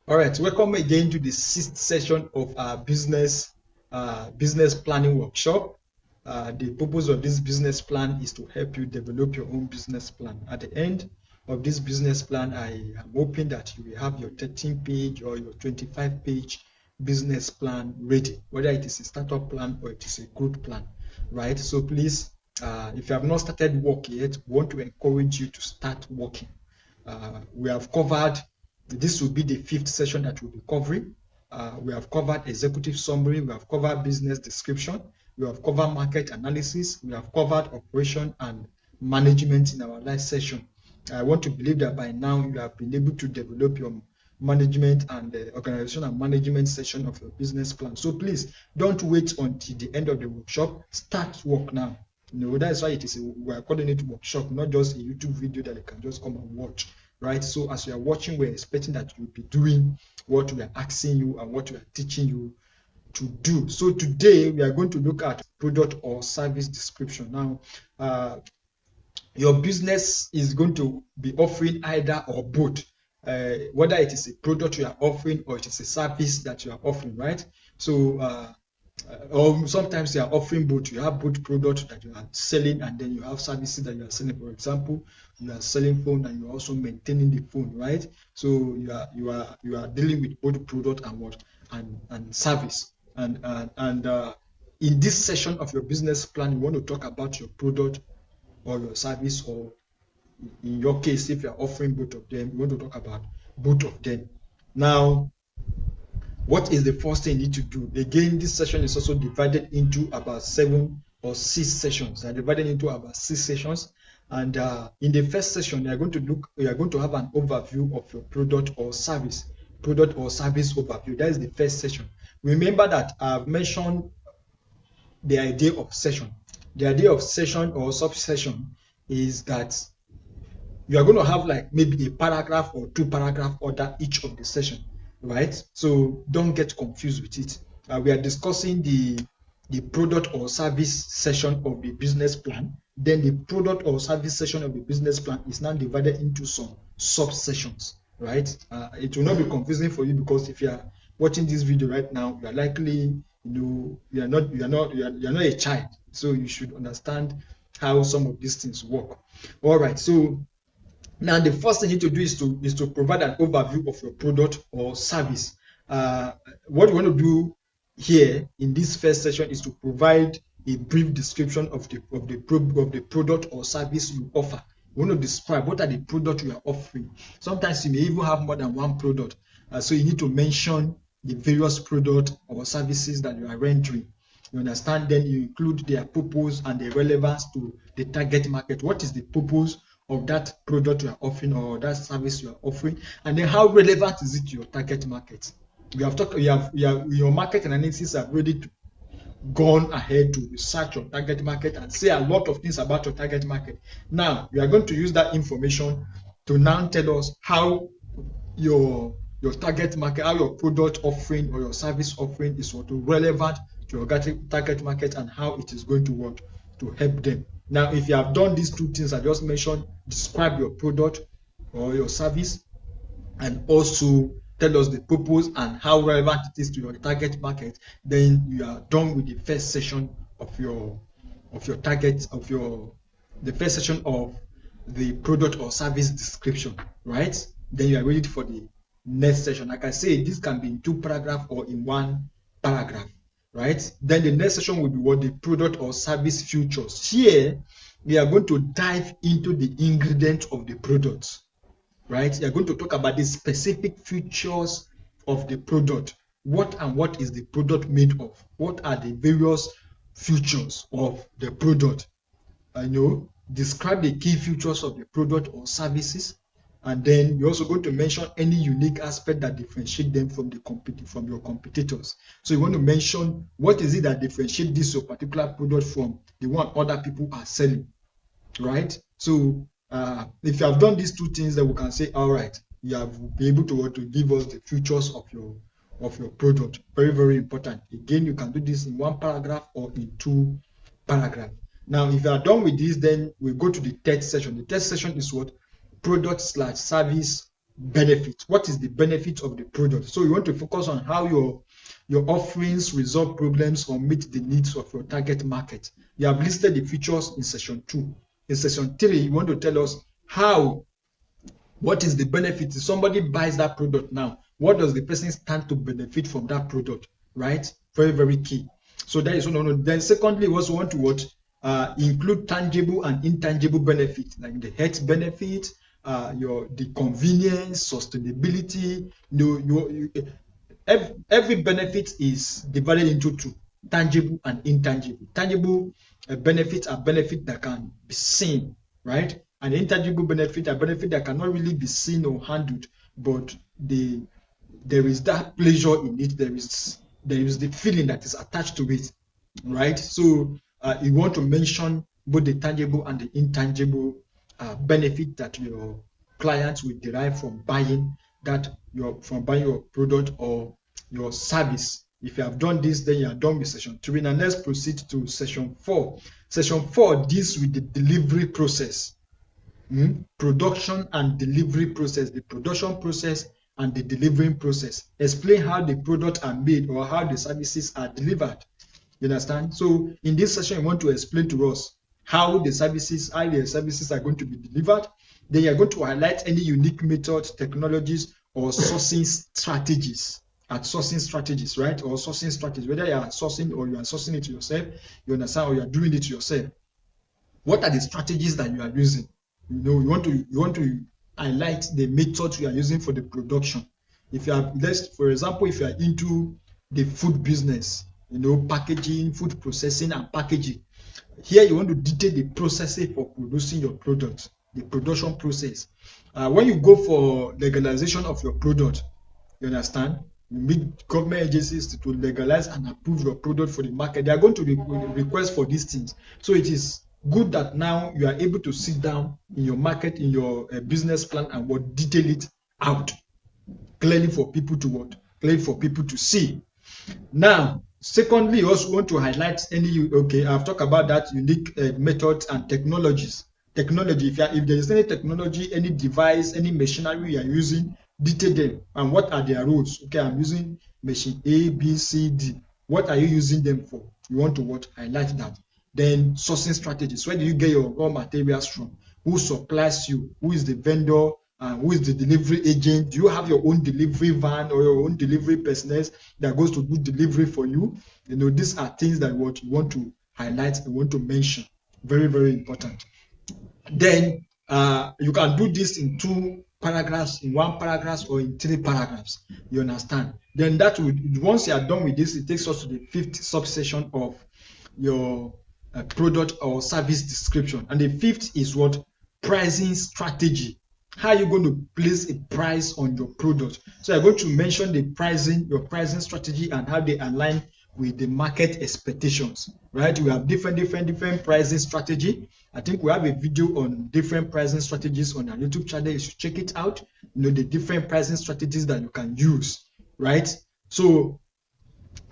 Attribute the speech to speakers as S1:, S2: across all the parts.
S1: All right, welcome again to the sixth session of our business planning workshop. The purpose of this business plan is to help you develop your own business plan. At the end of this business plan, I am hoping that you will have your 13-page or your 25-page business plan ready, whether it is a startup plan or it is a growth plan, right? So please, if you have not started work yet, we want to encourage you to start working. We have covered, this will be the fifth session that we'll be covering. We have covered executive summary, we have covered business description, we have covered market analysis, we have covered operation and management in our last session. I want to believe that by now you have been able to develop your management and organization and management section of your business plan. So please don't wait until the end of the workshop. Start work now. That's why we are calling it workshop, not just a YouTube video that you can just come and watch, right? So as you are watching, we're expecting that you'll be doing what we are asking you and what we are teaching you to do. So today we are going to look at product or service description. Now, your business is going to be offering either or both, whether it is a product you are offering or it is a service that you are offering, right? So or sometimes you are offering both. You have both products that you are selling and then you have services that you are selling. For example, you are selling phone and you're also maintaining the phone, right? So you are dealing with both product and service. And in this session of your business plan, you want to talk about your product or your service, or in your case, if you are offering both of them, you want to talk about both of them. Now, what is the first thing you need to do? Again, this session is also divided into about 7 or 6 sessions. They're divided into about 6 sessions. And in the first session, we are going to have an overview of your product or service overview. That is the first session. Remember that I've mentioned the idea of session. The idea of session or sub-session is that you are going to have like maybe a paragraph or 2 paragraph under each of the session, right? So don't get confused with it. We are discussing the product or service session of the business plan. Then the product or service session of the business plan is now divided into some sub-sessions, right? It will not be confusing for you, because if you are watching this video right now, you are likely, you are not a child, so you should understand how some of these things work. All right, so now the first thing you need to do is to provide an overview of your product or service. What we want to do here in this first session is to provide a brief description of the product or service you offer. We want to describe what are the products you are offering. Sometimes you may even have more than one product, so you need to mention the various products or services that you are rendering. You understand? Then you include their purpose and the relevance to the target market. What is the purpose of that product you are offering or that service you are offering, and then how relevant is it to your target market? Your market analysis have already gone ahead to research your target market and say a lot of things about your target market. Now we are going to use that information to now tell us how your target market, how your product offering or your service offering is relevant to your target market, and how it is going to work to help them. Now, if you have done these 2 things I just mentioned, describe your product or your service, and also tell us the purpose and how relevant it is to your target market, then you are done with the first session of the first session of the product or service description, right? Then you are ready for the next session. Like I say, this can be in 2 paragraphs or in 1 paragraph, right? Then the next session will be what the product or service features. Here we are going to dive into the ingredients of the product, right? We are going to talk about the specific features of the product. What is the product made of? What are the various features of the product? Describe the key features of the product or services, and then you're also going to mention any unique aspect that differentiate them from your competitors. So you want to mention what is it that differentiate this your particular product from the one other people are selling, right? So if you have done these 2 things, then we can say, all right, you have been able to give us the features of your product. Very, very important. Again, you can do this in 1 paragraph or in 2 paragraphs. Now, if you are done with this, then we go to the third session. The third session is what? Product/service benefit. What is the benefit of the product? So you want to focus on how your offerings resolve problems or meet the needs of your target market. You have listed the features in session 2. In session 3, you want to tell us what is the benefit? If somebody buys that product now, what does the person stand to benefit from that product? Right? Very, very key. So that is one. Then secondly, we also want to include tangible and intangible benefits, like the health benefit, the convenience, sustainability. Every benefit is divided into two: tangible and intangible. Tangible benefits are benefits that can be seen, right? And intangible benefit are benefits that cannot really be seen or handled, but there is that pleasure in it. There is the feeling that is attached to it, right? So you want to mention both the tangible and the intangible benefit that your clients will derive from buying your product or your service. If you have done this, then you are done with session 3. Now let's proceed to session 4. Session 4 deals with the delivery process. Production and delivery process, the production process and the delivering process. Explain how the products are made or how the services are delivered. You understand? So in this session, you want to explain to us how the services are going to be delivered. Then you are going to highlight any unique methods, technologies, or sourcing strategies. Right? Or sourcing strategies, whether you are sourcing or you are sourcing it yourself, you understand, or you are doing it yourself. What are the strategies that you are using? You want to highlight the methods you are using for the production. If you are, for example, if you are into the food business, packaging, food processing and packaging, here you want to detail the processing for producing your product, the production process. When you go for legalization of your product, you understand, you meet government agencies to legalize and approve your product for the market. They are going to request for these things. So it is good that now you are able to sit down in your market, in your business plan, and detail it out clearly for people to see. Now, secondly, you also want to highlight I've talked about that unique methods and technologies. Technology, if there is any technology, any device, any machinery you are using, detail them and what are their roles. Okay, I'm using machine A, B, C, D. What are you using them for? You want to highlight that. Then sourcing strategies. Where do you get your raw materials from? Who supplies you? Who is the vendor? Who is the delivery agent? Do you have your own delivery van or your own delivery personnel that goes to do delivery for you? These are things that you want to highlight, you want to mention. Very, very important. Then you can do this in 2 paragraphs, in 1 paragraph, or in 3 paragraphs. You understand? Then once you are done with this, it takes us to the 5th subsection of your product or service description. And the 5th is what? Pricing strategy. How are you going to place a price on your product? So you're going to mention your pricing strategy and how they align with the market expectations, right? We have different pricing strategy. I think we have a video on different pricing strategies on our YouTube channel. You should check it out. The different pricing strategies that you can use, right? So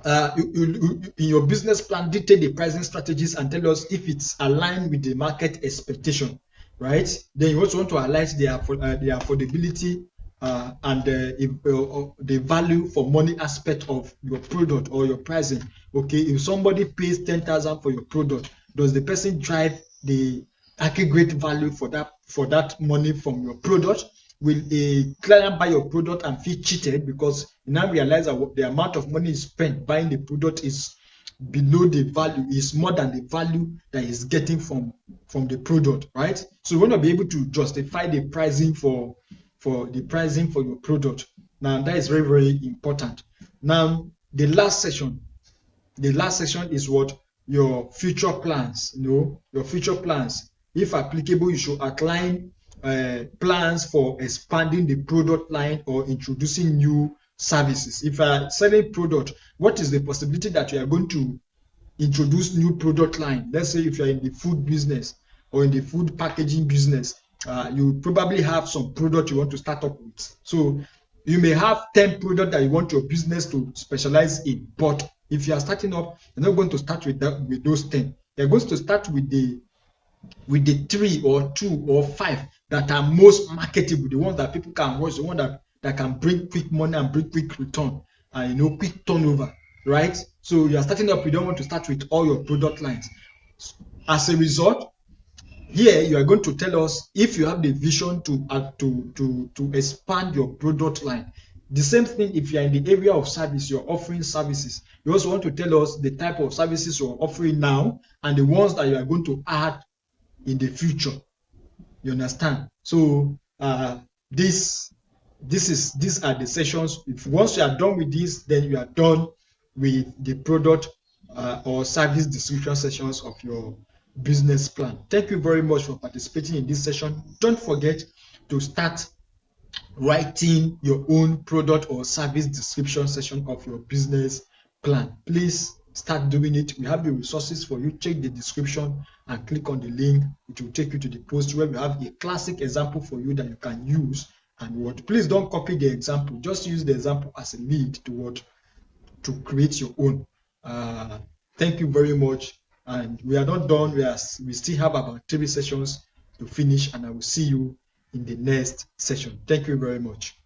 S1: in your business plan, detail the pricing strategies and tell us if it's aligned with the market expectation, right? Then you also want to highlight the affordability and the value for money aspect of your product or your pricing. Okay, if somebody pays 10,000 for your product, does the person drive the aggregate value for that money from your product? Will a client buy your product and feel cheated because you now realize that the amount of money spent buying the product is below the value, is more than the value that is getting from the product, right? So you want to be able to justify the pricing for your product. Now that is very, very important. Now the last section is what? Your future plans. Your future plans. If applicable, you should outline plans for expanding the product line or introducing new services. If you are selling product, what is the possibility that you are going to introduce new product line? Let's say if you are in the food business or in the food packaging business, you probably have some product you want to start up with. So you may have 10 products that you want your business to specialize in, but if you are starting up, you're not going to start with those 10. You're going to start with the 3 or 2 or 5 that are most marketable, the ones that people can watch, the ones that can bring quick money and bring quick return and quick turnover, right? So you are starting up, you don't want to start with all your product lines. As a result, here you are going to tell us if you have the vision to expand your product line. The same thing if you are in the area of service, you're offering services. You also want to tell us the type of services you're offering now and the ones that you are going to add in the future. You understand? So these are the sessions. If once you are done with this, then you are done with the product or service description sessions of your business plan. Thank you very much for participating in this session. Don't forget to start writing your own product or service description session of your business plan. Please start doing it. We have the resources for you. Check the description and click on the link. It will take you to the post where we have a classic example for you that you can use and what. Please don't copy the example. Just use the example as a lead to create your own. Thank you very much. And we are not done. We still have about 3 sessions to finish, and I will see you in the next session. Thank you very much.